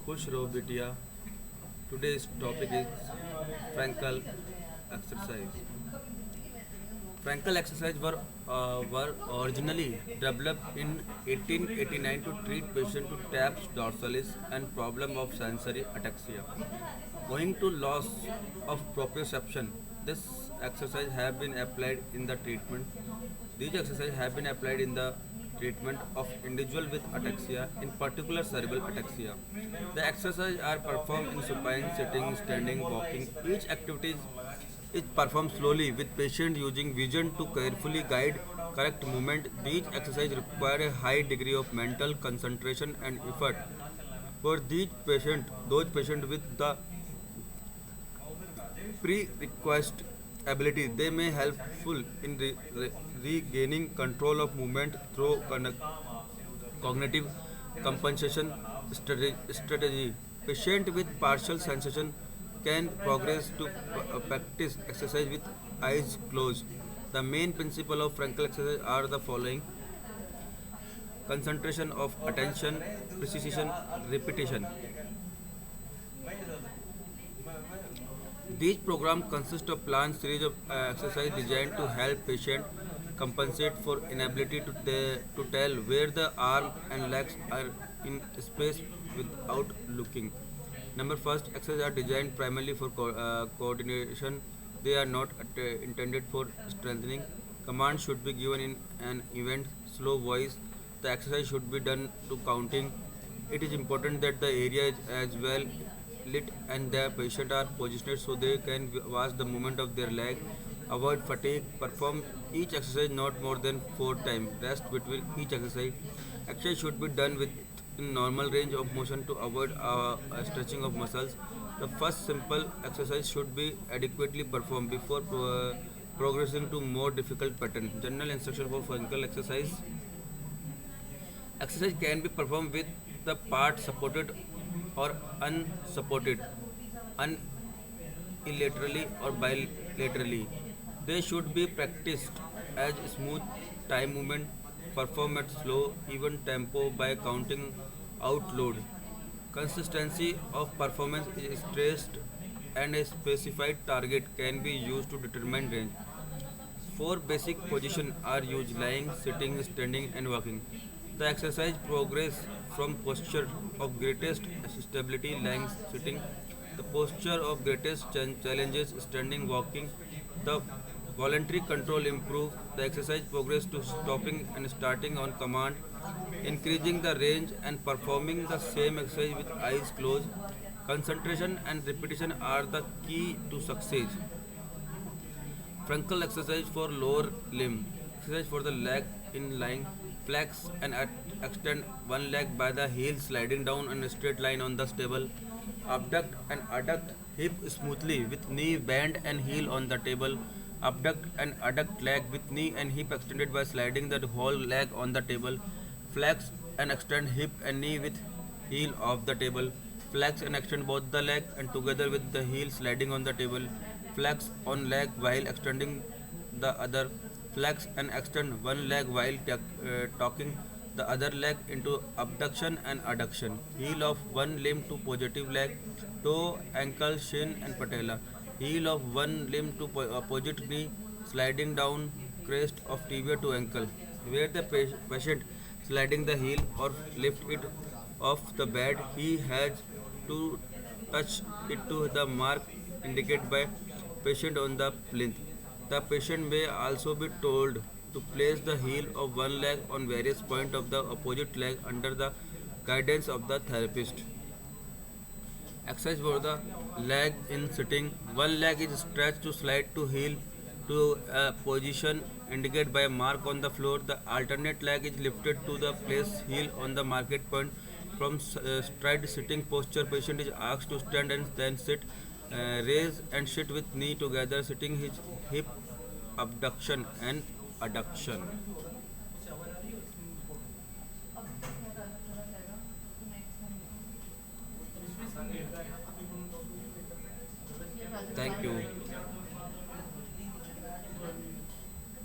खुश रहो बिटिया. Today's topic is Frankel exercise. Frankel exercise were originally developed in 1889 to treat patients to taps dorsalis and problem of sensory ataxia. Owing to loss of proprioception, this exercise have been applied in the treatment. These exercises have been applied in the treatment of individual with ataxia, in particular cerebral ataxia. The exercises are performed in supine, sitting, standing, walking. Each activity is performed slowly with patient using vision to carefully guide correct movement. These exercises require a high degree of mental concentration and effort. For those patients with the pre-request ability, they may helpful in regaining control of movement through cognitive compensation strategy. Patient with partial sensation can progress to practice exercise with eyes closed. The main principle of Frankel exercise are the following: concentration of attention, precision, repetition. These programs consist of planned series of exercises designed to help patient compensate for inability to tell where the arm and legs are in space without looking. Number first, exercises are designed primarily for coordination. They are not intended for strengthening. Commands should be given in an event slow voice. The exercise should be done to counting. It is important that the area is as well lit and the patient are positioned so they can watch the movement of their leg. Avoid fatigue. Perform each exercise not more than 4 times. Rest between each exercise. Exercise should be done with in normal range of motion to avoid stretching of muscles. The first simple exercise should be adequately performed before progressing to more difficult pattern. General instruction for physical exercise. Exercise can be performed with the part supported or unsupported, unilaterally or bilaterally. They should be practiced as smooth time movement, performed at slow, even tempo by counting out load. Consistency of performance is stressed and a specified target can be used to determine range. Four basic positions are used: lying, sitting, standing, and walking. The exercise progress from posture of greatest stability, lying, sitting. The posture of greatest challenges, standing, walking. The voluntary control improve. The exercise progress to stopping and starting on command, increasing the range and performing the same exercise with eyes closed. Concentration and repetition are the key to success. Frankel exercise for lower limb. Exercise for the leg in lying. Flex and extend one leg by the heel, sliding down in a straight line on the table. Abduct and adduct hip smoothly with knee bend and heel on the table. Abduct and adduct leg with knee and hip extended by sliding the whole leg on the table. Flex and extend hip and knee with heel off the table. Flex and extend both the leg and together with the heel sliding on the table. Flex on leg while extending the other. Flex and extend one leg while talking the other leg into abduction and adduction. Heel of one limb to positive leg, toe, ankle, shin, and patella. Heel of one limb to opposite knee, sliding down crest of tibia to ankle. Where the patient sliding the heel or lift it off the bed, he has to touch it to the mark indicated by patient on the plinth. The patient may also be told to place the heel of one leg on various points of the opposite leg under the guidance of the therapist. Exercise for the leg in sitting. One leg is stretched to slide to heel to a position indicated by a mark on the floor. The alternate leg is lifted to the place heel on the market point. From straight sitting posture, patient is asked to stand and then sit, raise and sit with knee together, sitting his hip abduction and adduction. Thank you.